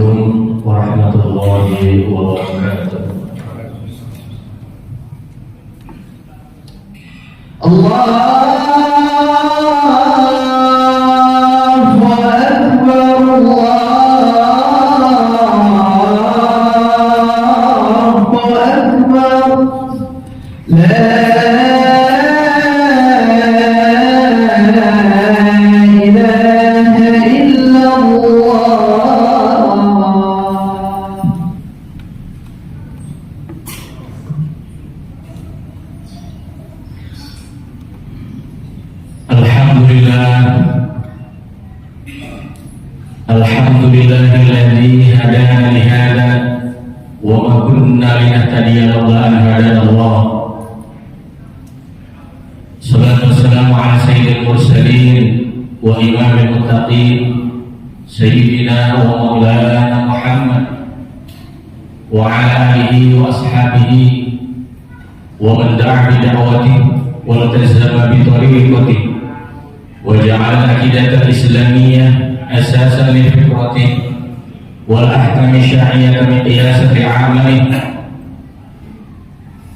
Assalamualaikum warahmatullahi wabarakatuh. Allahu Akbar, Allahu Akbar, la ilaha illallah. Alhamdulillahilladzi hadana li hada wa ma kunna linahtadiya laula an hadana Allah. Salatu wassalamu ala sayyidil mursalin wa imamil muttaqin sayyidina wa maulana Muhammad wa ala alihi wa ashabihi wa man da'a bi da'watihi wa iltazama bi tariqatihi wa ja'ala aqidatal islamiyyah أساسا لفكرته والأحكام الشرعية مقياسا لعمله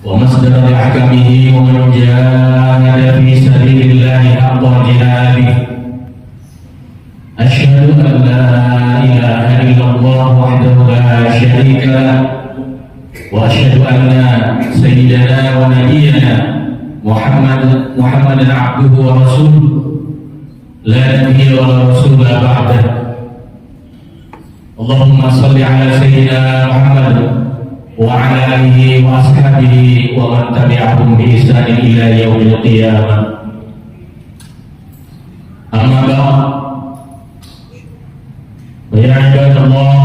ومصدر لأحكامه ومن جاهد في سبيل الله حق جهاده. أشهد أن لا إله إلا الله وحده لا شريك له وأشهد أن سيدنا ونبينا محمدا عبده ورسوله لا نبي ولا رسول بعده. اللهم صل على سيدنا محمد وعلى آله وأصحابه ومن تبعهم بإحسان إلى يوم القيامة. أما بعد فيا عباد الله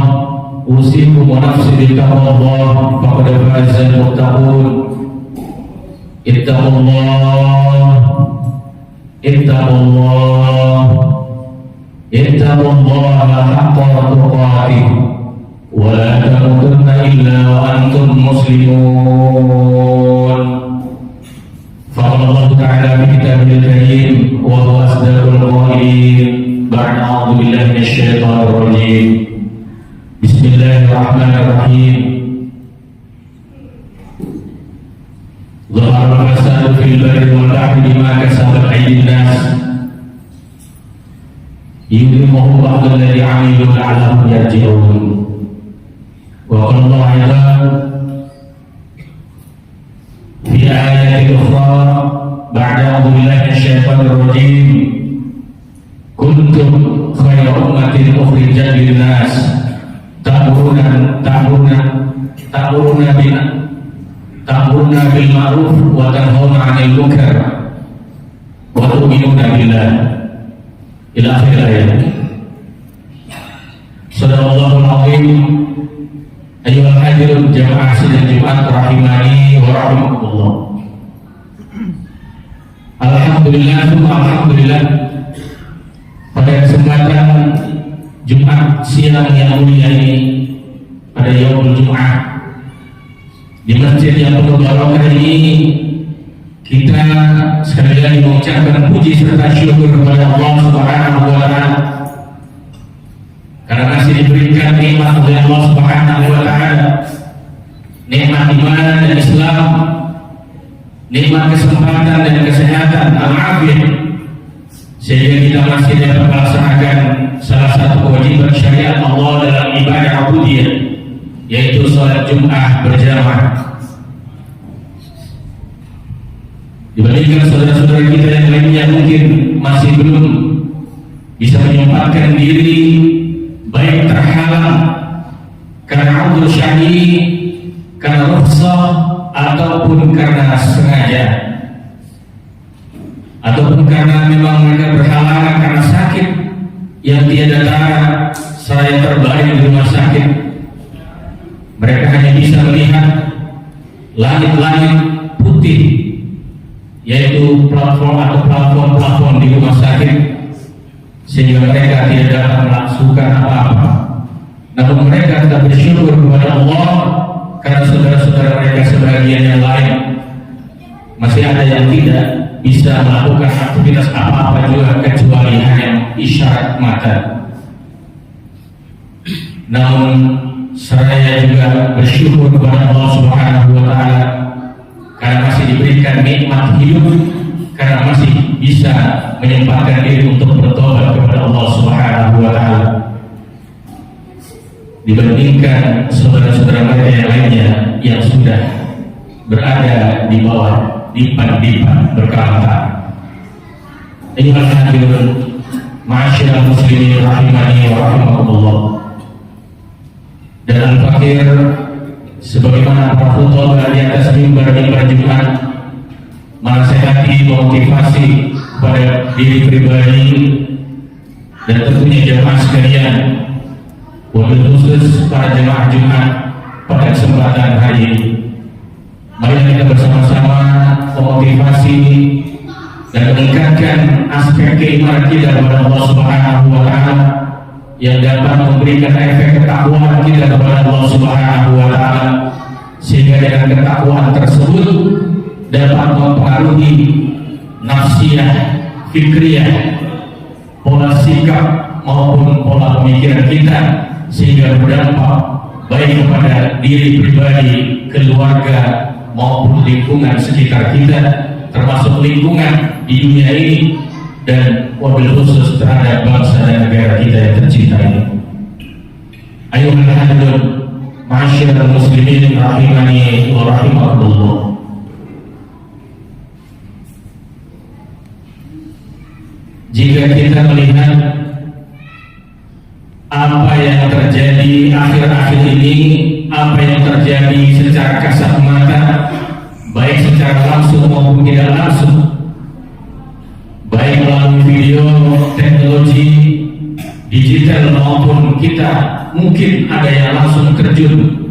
أوصيكم ونفسي بتقوى الله فقد فاز المتقون. اتقوا الله اتقوا الله اتقوا الله حق تقاته ولا تموتن إلا وأنتم مسلمون. فقال الله تعالى في كتابه الكريم وهو أصدق القائلين بعد أعوذ بالله من الشيطان الرجيم بسم الله الرحمن الرحيم. ظهر الفساد في البر والبحر بما كسبت أيدي الناس يذيقهم بعض الذي عملوا لعلهم يرجعون. وقال الله أيضا في آيات أخرى بعد أعوذ بالله من الشيطان الرجيم كنتم خير أمة أخرجت للناس ta'muruna bil ma'ruf wa tanhauna 'anil munkar wa tu'minuna billah ila akhir ayat. Sadaqallahul azim. Ayyuhal hadirun jamaah sidang Jumat rahimani wa rahimakumullah. Alhamdulillah pada kesempatan Jumat siang yang mulia ini pada yaumul Jumat di masjid yang penuh barokah ini kita sekali lagi mengucapkan puji serta syukur kepada Allah Subhanahu wa taala karena masih diberikan nikmat oleh Allah Subhanahu wa taala, nikmat iman dan Islam, nikmat kesempatan dan kesehatan al-afiyah, sehingga kita masih dapat melaksanakan salah satu kewajiban syariat Allah dalam ibadah ubudiyah, yaitu sholat Jumat berjamaah. Dibandingkan saudara-saudara kita yang lainnya mungkin masih belum bisa menyempatkan diri, baik terhalang karena udzur syar'i, karena rukhsah, ataupun karena sengaja, ataupun karena memang mereka berhalangan karena sakit yang tiada tara seraya terbaring di rumah sakit. Mereka hanya bisa melihat langit-langit putih, yaitu plafon di rumah sakit, sehingga mereka tidak dapat melakukan apa-apa. Namun mereka tetap bersyukur kepada Allah karena saudara-saudara mereka sebagian yang lain masih ada yang tidak bisa melakukan aktivitas apa-apa juga kecuali hanya isyarat mata. namun seraya juga bersyukur kepada Allah Subhanahu wa Ta'ala karena masih diberikan nikmat hidup, karena masih bisa menyempatkan diri untuk bertobat kepada Allah Subhanahu wa Ta'ala, dibandingkan saudara-saudara mereka yang lainnya yang sudah berada di bawah dipan-dipan berkala-kala. Ayyuhal hadirun ma'asyiral muslimin rahimani wa rahimakumullah. Dan al-fakir sebagaimana para khutbah di atas mimbar di Jumat menasihati, motivasi kepada diri pribadi dan tentunya jemaah sekalian, wabil khusus para jemaah Jumat pada kesempatan hari ini. Mari kita bersama-sama memotivasi dan meningkatkan aspek keimanan kita kepada Allah Subhanahu wa Ta'ala yang dapat memberikan efek ketakwaan kita kepada Allah Subhanahu wa Ta'ala, sehingga dengan ketakwaan tersebut dapat mempengaruhi nafsiyah, fikriyah, pola sikap maupun pola pemikiran kita, sehingga berdampak baik kepada diri pribadi, keluarga maupun lingkungan sekitar kita, termasuk lingkungan di dunia ini dan wabil khusus terhadap bangsa dan negara kita yang tercinta ini. Ayuhal hadirun ma'asyiral muslimin rahimani wa rahimakumullah. Jika kita melihat apa yang terjadi akhir-akhir ini, apa yang terjadi secara kasat mata, baik secara langsung maupun tidak langsung, baik melalui video, teknologi digital maupun kita mungkin ada yang langsung terjun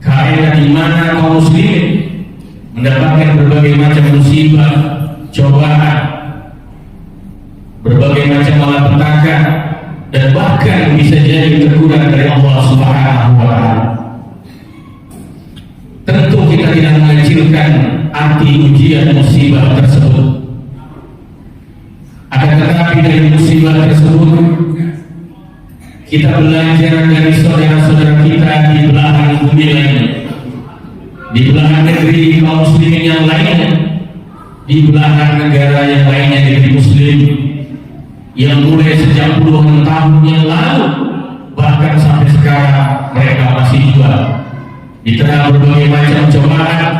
ke area di mana kaum muslimin mendapatkan berbagai macam musibah, cobaan, berbagai macam malapetaka, dan bahkan bisa jadi teguran dari Allah Subhanahu wa Ta'ala. Tentu kita tidak mengecilkan arti ujian musibah tersebut. Akan tetapi dari musibah tersebut kita belajar dari saudara-saudara kita di belahan bumi lain, di belahan negeri kaum muslimin yang lainnya, di belahan negara yang lainnya negeri muslim, yang mulai sejak puluhan tahun yang lalu bahkan sampai sekarang mereka masih juga di tengah berbagai macam cobaan,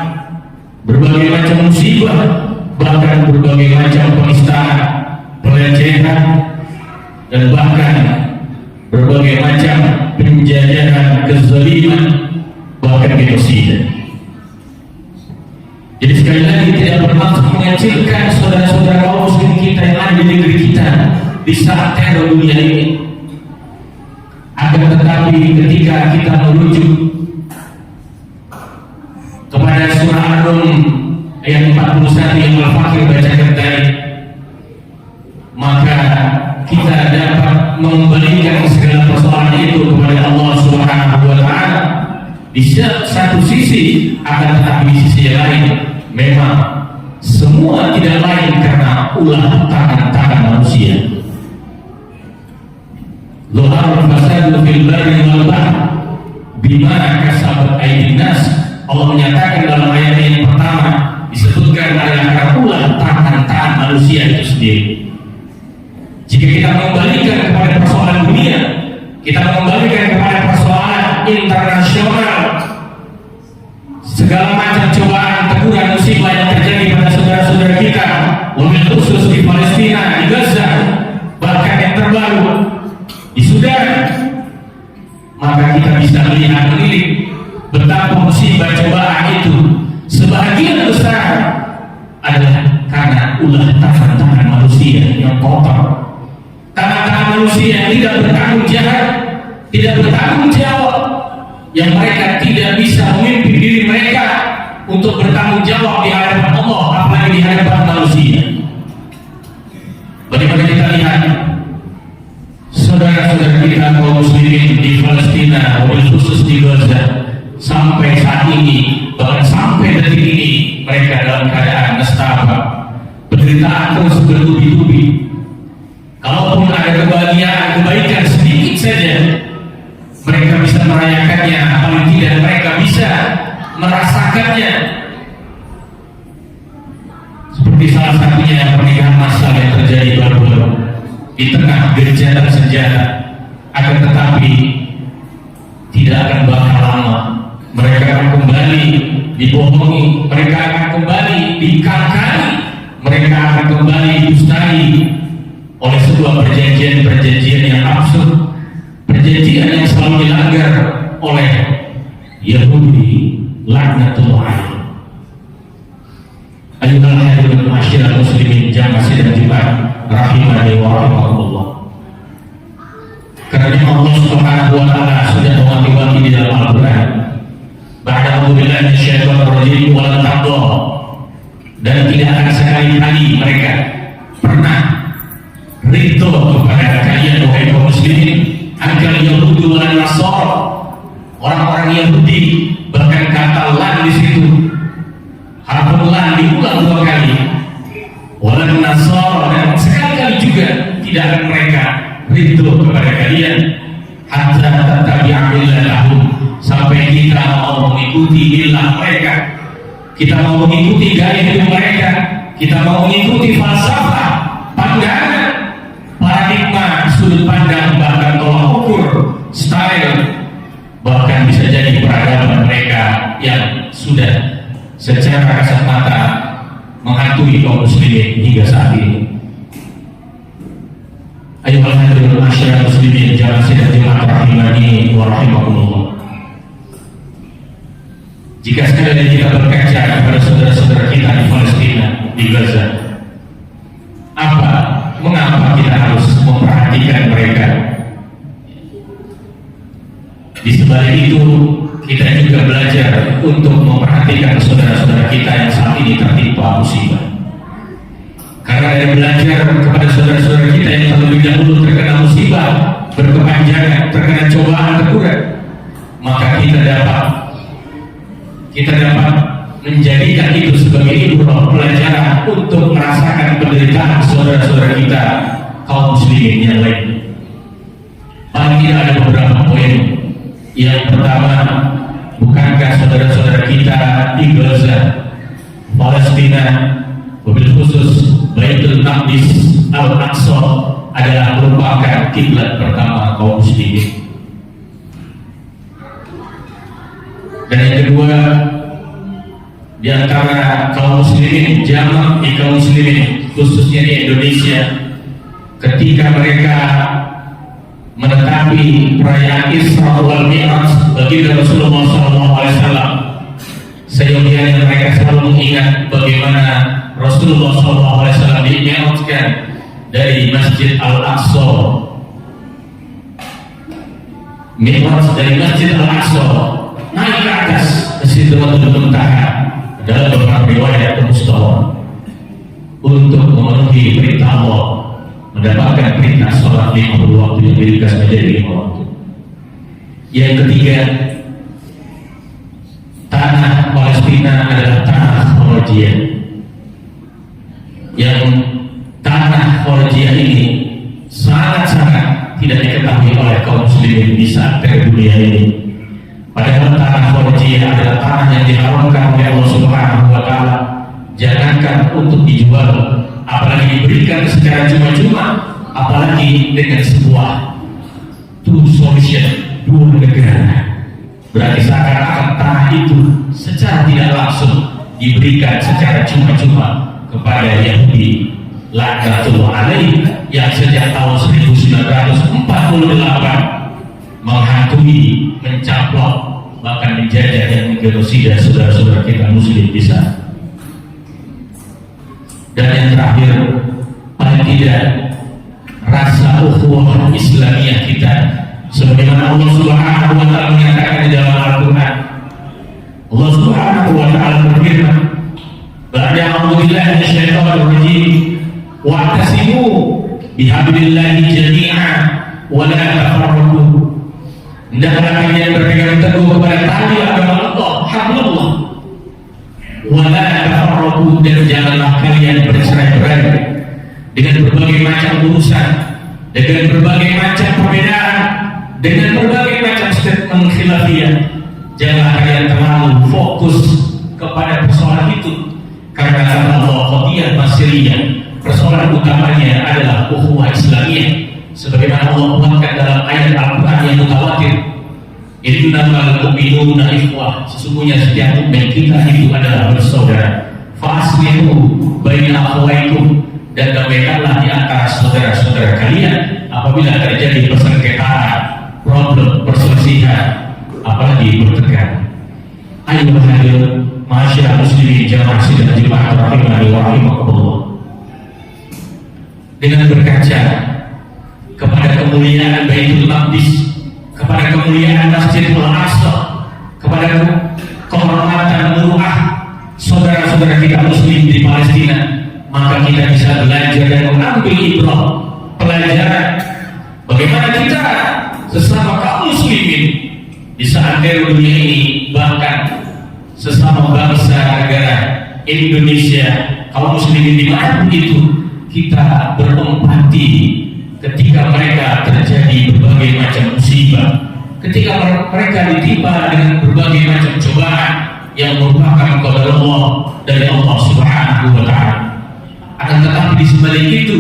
berbagai macam musibah, bahkan berbagai macam penistaan, pelecehan, dan bahkan berbagai macam penjajahan, kezaliman, bahkan genosida. Jadi sekali lagi tidak bermaksud mengecilkan saudara-saudara kaum muslim kita yang ada di negeri kita di saat teror dunia ini. Akan tetapi ketika kita merujuk kepada surah An-Rum ayat 41 yang al-fakir bacakan tadi, maka kita dapat mengembalikan segala persoalan itu kepada Allah Subhanahu wa Ta'ala. Di satu sisi, akan tetapi di sisi yang lain memang semua tidak lain karena ulah tangan-tangan manusia. Zuharul fasadu fil barri wal bahr bima kasabat aydin nas. Allah menyatakan dalam ayat yang pertama disebutkan adalah karena ulah tangan-tangan manusia itu sendiri. Jika kita mengembalikan kepada persoalan dunia, kita mengembalikan kepada persoalan internasional, segala macam cobaan, teguran, musibah yang terjadi pada saudara-saudara kita, wabil khusus di Palestina, di Gaza, bahkan yang terbaru di Sudan, maka kita bisa melihat menilik betapa musibah cobaan itu sebagian besar adalah karena ulah tangan-tangan manusia yang kotor, tangan-tangan manusia yang tidak bertanggung jawab, yang mereka tidak bisa memimpin diri mereka untuk bertanggung jawab di hadapan Allah, apalagi di hadapan manusia. Bagaimana kita lihat saudara-saudara kita kaum muslimin di Palestina, wabil khusus di Gaza, sampai saat ini, bahkan sampai detik ini mereka dalam keadaan nestapa, penderitaan terus bertubi-tubi. Kalaupun ada kebahagiaan, kebaikan sedikit saja, mereka bisa merayakannya, paling tidak mereka bisa merasakannya. Seperti salah satunya pernikahan massal yang terjadi baru-baru di tengah gencatan senjata. Akan tetapi tidak akan bakal lama, mereka akan kembali dibohongi, mereka akan kembali dikangkali, mereka akan kembali didustai oleh sebuah perjanjian-perjanjian yang absurd, perjanjian yang selalu dilanggar oleh Yahudi laknatullah. Ayyuhal hadirin ma'asyiral muslimin jamaah sidang Jumat rahimani wa rahimakumullah. Karena Allah Subhanahu wa taala sudah mewanti-wanti di dalam Al-Qur'an, ba'da billahi minasyaitonir rajim wa lan taqwa, dan tidak akan sekali-kali mereka pernah ridho kepada kalian wahai kaum muslimin, agar Yahudi wal Nasara, orang-orang Yahudi, bahkan kata lan di situ, harfun lan diulang 2 kali, wal Nasara, dan sekali-kali juga tidak akan mereka ridho kepada kalian, hatta tattabi'a millatahum, sampai kita mau mengikuti milah mereka, kita mau mengikuti gaya hidup mereka, kita mau mengikuti falsafah, pandangan, paradigma, sudut pandang, bahkan tolak ukur, style, bahkan bisa jadi peradaban mereka yang sudah secara kasat mata menghantui kaum muslimin hingga saat ini. Ayyuhal hadirin ma'asyiral muslimin jamaah sidang Jumat rahimani wa rahimakumullah. Jika sekali kita berkaca kepada saudara-saudara kita di Palestina, di Gaza, mengapa kita harus memperhatikan mereka? Di sebalik itu, kita juga belajar untuk memperhatikan saudara-saudara kita yang saat ini tertimpa musibah. Karena dari belajar kepada saudara-saudara kita yang terlebih dahulu terkena musibah berkepanjangan, terkena cobaan terkurat, maka kita dapat menjadikan itu sebagai ibrah, pelajaran untuk merasakan penderitaan saudara-saudara kita kaum muslimin yang lain. Paling tidak ada beberapa poin. Yang pertama, bukankah saudara-saudara kita di Gaza, Palestina, mobil khusus Baitul Maqdis Al-Aqsa adalah merupakan kiblat pertama kaum muslimin? Dan yang kedua, di antara kaum muslimin, jamaah di kaum muslimin khususnya di Indonesia, ketika mereka menetapi perayaan Isra wal Mi'raj bagi Rasulullah SAW, seyogianya mereka selalu mengingat bagaimana Rasulullah SAW di-mi'rajkan dari Masjid Al-Aqsa, mi'raj dari Masjid Al-Aqsa naik ke atas ke Sidratul Muntaha. Dalam beberapa riwayat mustahil untuk memenuhi perintah Allah, mendapatkan perintah sholat 50 waktu yang diringkas menjadi 5 waktu. Yang ketiga, tanah Palestina adalah tanah Kharajiyah. Yang tanah Kharajiyah ini sangat-sangat tidak diketahui oleh kaum muslimin di saat dunia ini. Padahal tanah Kharajiyah adalah tanah yang diharamkan oleh Allah Subhanahu wa taala. Jangankan untuk dijual, apalagi diberikan secara cuma-cuma, apalagi dengan sebuah two solution, 2 negara. Berarti seakan-akan tanah itu secara tidak langsung diberikan secara cuma-cuma kepada Yahudi laknatullah alaih, yang sejak tahun 1948 menghantui, mencaplok, bahkan menjajah dan menggenosida saudara-saudara kita muslim di sana. Dan yang terakhir, paling tidak rasa ukhuwah Islamiyah kita, sebagaimana Allah Subhanahu wa taala menyatakan di dalam Al-Qur'an. Allah Subhanahu wa taala berfirman, "Ba'da a'udzubillahi minasyaitonir rajim, wa'tasimu bihablillahi jami'an wa la tafarraqu." Hendaklah kalian berpegang teguh kepada tali agama Allah, hablullah, wa la tafarraqu, dan janganlah kalian bercerai-berai dengan berbagai macam urusan, dengan berbagai macam perbedaan, dengan berbagai macam statement khilafiyah. Jangan kalian terlalu fokus kepada persoalan itu, karena kata Allah qadiyah masiriyah, persoalan utamanya adalah ukhuwah Islamiyah, sebagaimana Allah buatkan dalam ayat Al-Quran yang mutawatir, innamal mu'minuna ikhwah, sesungguhnya setiap mukmin kita itu adalah bersaudara. Fa'aslihu baina akhawaikum, dan damaikanlah di antara saudara-saudara kalian apabila terjadi persengketaan, problem, perselisihan, apalagi bertengkar. Ayo hadir masyarakat muslimin jamaah sidang jemaah rahimani wa rahimakumullah. Dengan berkaca kepada kemuliaan Baitul Maqdis, kepada kemuliaan Masjidil Aqsa, kepada kehormatan muruah saudara-saudara kita muslim di Palestina, maka kita bisa belajar dan mengambil ibrah, pelajaran bagaimana kita sesama kaum muslimin di seantero dunia ini, bahkan sesama bangsa negara Indonesia, kaum muslimin dimanapun itu, kita berempati ketika mereka terjadi berbagai macam musibah, ketika mereka ditimpa dengan berbagai macam cobaan yang merupakan qadar Allah dari Allah Subhanahu wa Ta'ala. Akan tetapi di sebalik itu,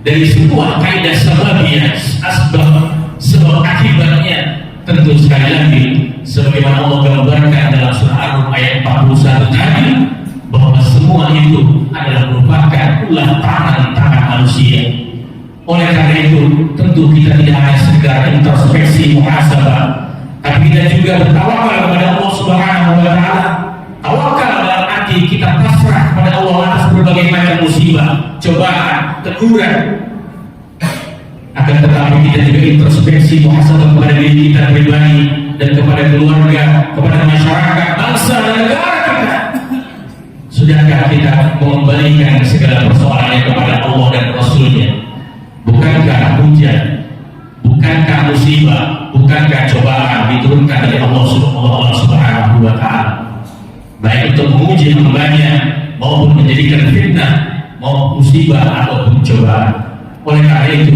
dari sebuah kaidah sababiyah, sebab akibatnya, tentu sekali lagi sebagaimana Allah gambarkan dalam surah Ar-Rum ayat 41 tadi, bahwa semua itu adalah merupakan ulah tangan manusia. Oleh karena itu, tentu kita tidak hanya sekedar introspeksi muhasabah, tapi kita juga bertawakal kepada Allah Subhanahu wa Ta'ala. Tawakal dalam arti kita pasrah kepada Allah atas berbagai macam musibah, cobaan, teguran. Akan tetapi kita juga introspeksi muhasabah kepada diri kita pribadi dan kepada keluarga, kepada masyarakat, bangsa dan negara kita. Sudahkah kita mengembalikan segala persoalannya kepada Allah dan Rasul-Nya? Bukankah hujan, bukankah musibah, bukankah cobaan diturunkan dari Allah Subhanahu wa Ta'ala, baik untuk menguji hambanya maupun menjadikan fitnah, mau musibah ataupun cobaan. Oleh karena itu,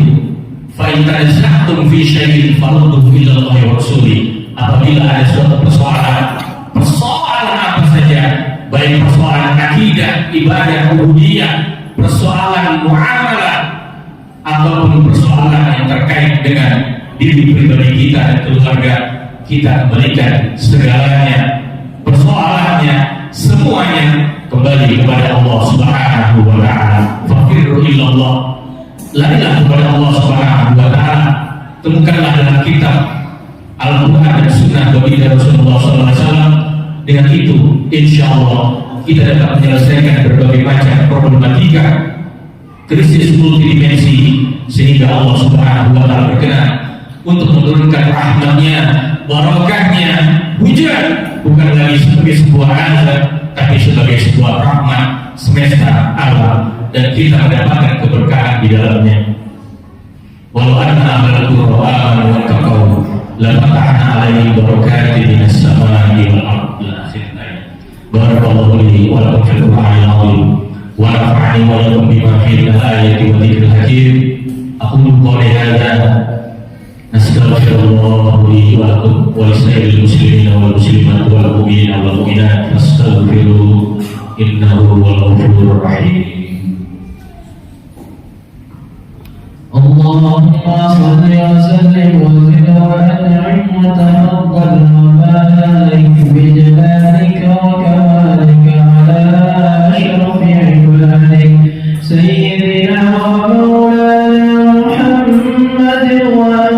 fa in tanaza'tum fi syai'in farudduhu ila Allahi wa Rasulih. Apabila ada suatu persoalan apa saja, baik persoalan akidah, ibadah, ubudiyah, persoalan muamalah, ataupun persoalan yang terkait dengan diri pribadi kita dan keluarga, kita kembalikan segalanya, persoalannya, semuanya kembali kepada Allah Subhanahu wa Ta'ala. Fafirru ilallah, larilah kepada Allah Subhanahu wa Ta'ala. Temukanlah dalam kitab Al-Quran dan Sunnah Baginda Rasulullah SAW. Dengan itu, insya Allah kita dapat menyelesaikan berbagai macam problematika krisis multidimensi, sehingga Allah Subhanahu wa Ta'ala berkenan untuk menurunkan rahmatnya, barakahnya, hujan bukan lagi sebagai sebuah azab, tapi sebagai sebuah rahmat semesta alam, dan kita mendapatkan keberkahan di dalamnya. Walau anna ahlal qura amanu wattaqaw la fatahna 'alaihim barakatin minas samaa'i wal ardi. Barakallahu li wa lakum fil Qur'anil 'azim wa nafa'ani wa lakum bima fihi min al-ayati wa dzikril hakim. Aqulu qawli hadza nastaghfirullah li wa lakum wa lisa'iril muslimina wal muslimat wal mu'minina wal mu'minat fastaghfiruhu innahu huwal ghafurur rahim. اللهم صل وسلم وزد وانعم وتفضل وبارك بجلالك وكمالك على اشرف عبادك سيدنا ومولانا محمد وعن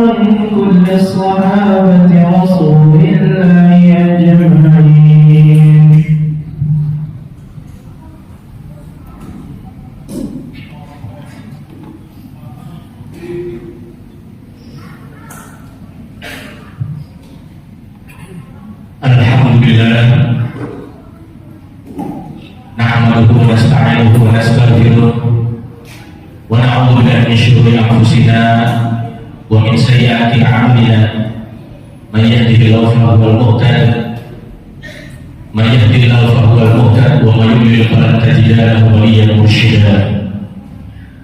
كل الصحابه رسول الله اجمعين. Alhamdulillah, nahmaduhu wa nasta'inuhu wa nastaghfiruh wa na'udzu billahi min shururi anfusina wa min sayyiati a'malina. Man yahdihillahu fa huwal muhtadi wa man yudlil falan tajida lahu waliyyan mursyida.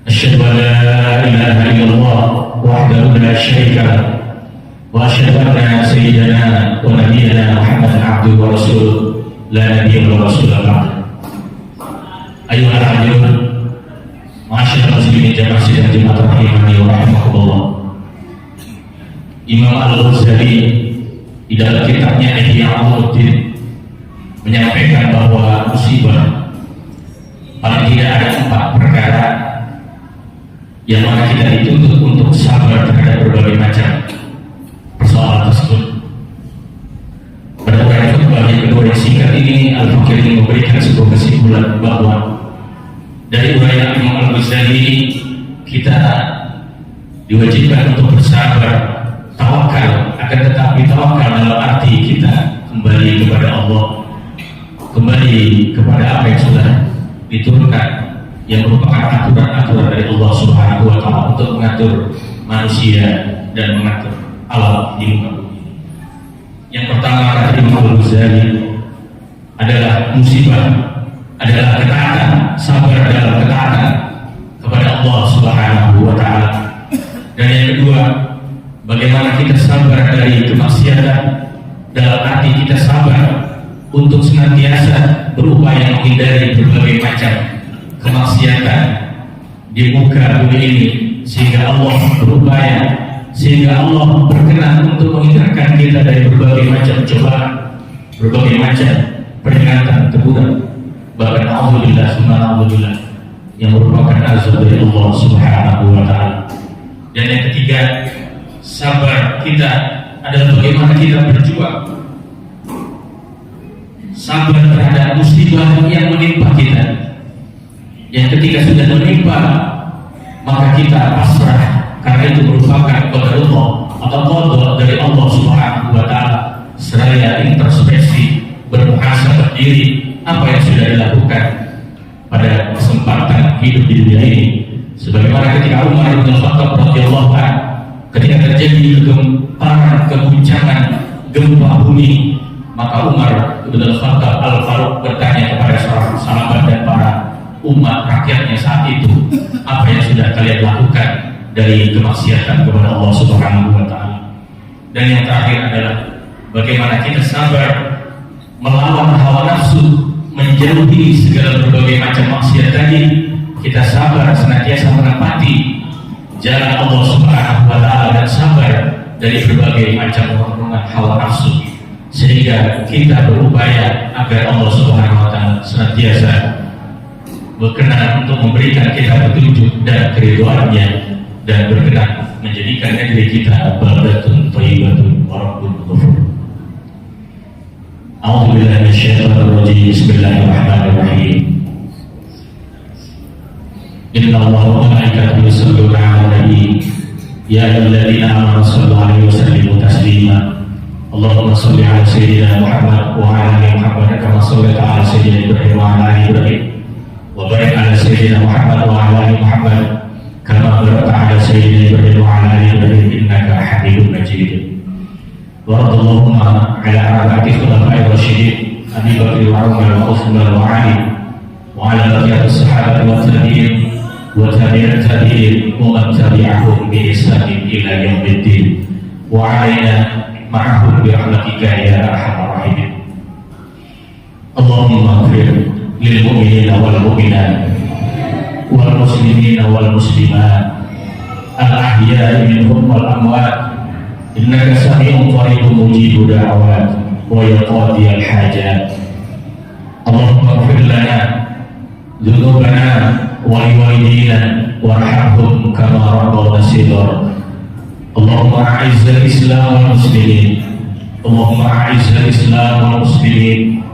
Asyhadu an la ilaha illallah wahdahu la syarika lahu وأشهد أن سيدنا ونبينا محمدا عبده ورسوله لا نبي ولا رسول بعده. أيها الحاضرون معاشر muslimin jamaah sidang Jumat rahimani wa rahimakumullah. Imam Al-Ghazali di dalam kitabnya Ihya Ulumuddin menyampaikan bahwa musibah paling tidak ada 4 perkara yang mana kita dituntut untuk sabar terhadap berbagai macam persoalan tersebut. Pada uraian khutbah yang kedua yang singkat ini, Al-Fakir ingin memberikan sebuah kesimpulan bahwa dari uraian Imam Al-Ghazali ini kita diwajibkan untuk bersabar, tawakal, akan tetapi tawakal dalam arti kita kembali kepada Allah, kembali kepada apa yang sudah diturunkan, yang merupakan aturan-aturan dari Allah Subhanahu wa Ta'ala untuk mengatur manusia dan mengatur alam di muka bumi. Yang pertama kata Imam Al-Ghazali adalah musibah, adalah ketaatan, sabar dalam ketaatan kepada Allah Subhanahu wa Ta'ala. Dan yang kedua, bagaimana kita sabar dari kemaksiatan, dalam arti kita sabar untuk senantiasa berupaya menghindari berbagai macam kemaksiatan di muka bumi ini, sehingga Allah berupaya, sehingga Allah berkenan untuk menghindarkan kita dari berbagai macam cobaan, berbagai macam peringatan, teguran, bahkan alhamdulillah yang merupakan azab dari Allah Subhanahu wa Ta'ala. Dan yang ketiga, sabar kita adalah bagaimana kita berjuang sabar terhadap musibah yang menimpa kita. Yang ketika sudah menimpa, maka kita pasrah, karena itu merupakan qadarullah atau qada dari Allah Subhanahu wa Ta'ala. Seraya introspeksi, bermuhasabah diri apa yang sudah dilakukan pada kesempatan hidup di dunia ini. Sebagaimana ketika Umar bin Khattab radhiyallahu anhu, ketika terjadi kegemparan, keguncangan gempa bumi, maka Umar bin Khattab Al-Faruq bertanya kepada seorang sahabat dan para umat rakyatnya saat itu, apa yang sudah kalian lakukan dari kemaksiatan kepada Allah Subhanahu wa Ta'ala. Dan yang terakhir adalah bagaimana kita sabar melawan hawa nafsu, menjauhi segala berbagai macam maksiat tadi. Kita sabar senantiasa menepati jalan Allah Subhanahu wa Ta'ala dan sabar dari berbagai macam renungan hawa nafsu, sehingga kita berupaya agar Allah Subhanahu wa Ta'ala senantiasa berkenan untuk memberikan kita petunjuk dan keridhaannya, dan berkenan menjadikan negeri kita baldatun thayyibatun wa rabbun ghafur. A'udzu billahi minasyaitonir rajim. Bismillahirrahmanirrahim. Inna Allaha wa malaikatahu yusholluna 'alan nabi ya ayyuhalladzina amanu shallu 'alaihi wa sallimu taslima. Allahumma shalli 'ala sayyidina Muhammad wa 'ala ali Muhammad kama shallaita 'ala sayyidina Ibrahim wa 'ala ali Ibrahim wa barik 'ala sayyidina Muhammad wa 'ala ali Muhammad kama barakta 'ala sayyidina Ibrahim wa 'ala ali Ibrahim innaka Hamidum Majid. Wa radallahu 'ala arba'ati khulafa'ir rasyidin Abi Bakr wa Umar wa Utsman wa Ali wa 'ala baqiyati sahabati wa tabi'in wa tabi'at tabi'in wa man tabi'ahum bi ihsanin ila yaumiddin wa 'alaina ma'ahum bi rahmatika ya arhamar rahimin. Allahumma ighfir lil mu'minina wal mu'minat wal muslimina wal muslimat al ahya'i minhum wal amwat innaka sami'un qaribun mujibud da'awat wa yaqdi al hajat. Allahumma ighfir lana dzunubana wa liwalidina warhamhum kama rabbawna shighara. Allahumma a'izzal islam wal muslimin, Allahumma a'izzal islam wal muslimin,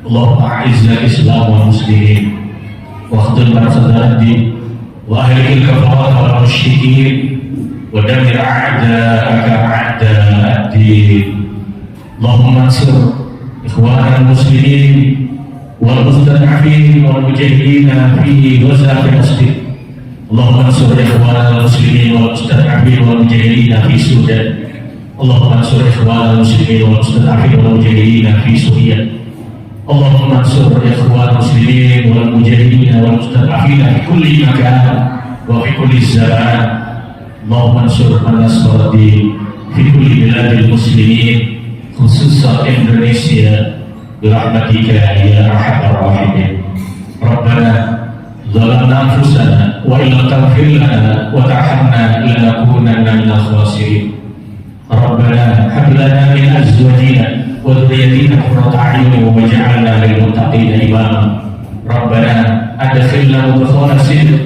Allahumma a'izzal islam wal muslimin wa khudh al-sadadi wa ahlikil kafarat wal musyrikin wa damir a'da'aka a'da'ad-din. Allahumma ansur ikhwanal muslimin wal mustad'afin wal mujahidin fi Gaza wa Palestina. Allahumma ansur ikhwanal muslimin wal mustad'afin wal mujahidin fi Sudan. Allahumma ansur ikhwanal muslimin wal mustad'afin wal mujahidin fi Suriah. Allahumma ansur ikhwanal muslimin wal mujahidin wal mustad'afin fi kulli makan wa fi kulli zaman. Allahumma ansur man nasara din في كل بلاد المسلمين خصوصا Indonesia برحمتك يا أرحم الراحمين. ربنا ظلمنا أنفسنا وإن لم تغفر لنا وترحمنا لنكونن من الخاسرين. ربنا هب لنا من أزواجنا وذريتنا قرة أعين واجعلنا للمتقين إماما. ربنا أدخلنا مدخل صدق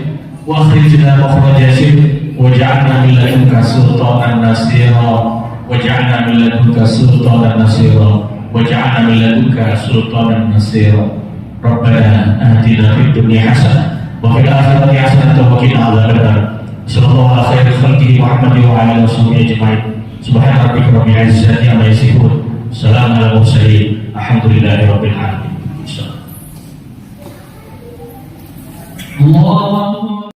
واخرجنا مخرج صدق واجعلنا من لدنك سلطانا نصيرا واجعلنا من لدنك سلطانا نصيرا واجعلنا من لدنك سلطانا نصيرا. ربنا آتنا في الدنيا حسنة وفي الآخرة حسنة وقنا عذاب النار. صلى الله على خير خلقه محمد وعلى آله وصحبه أجمعين. سبحان ربك رب العزة عما يصفون سلام على المرسلين الحمد لله رب العالمين. الله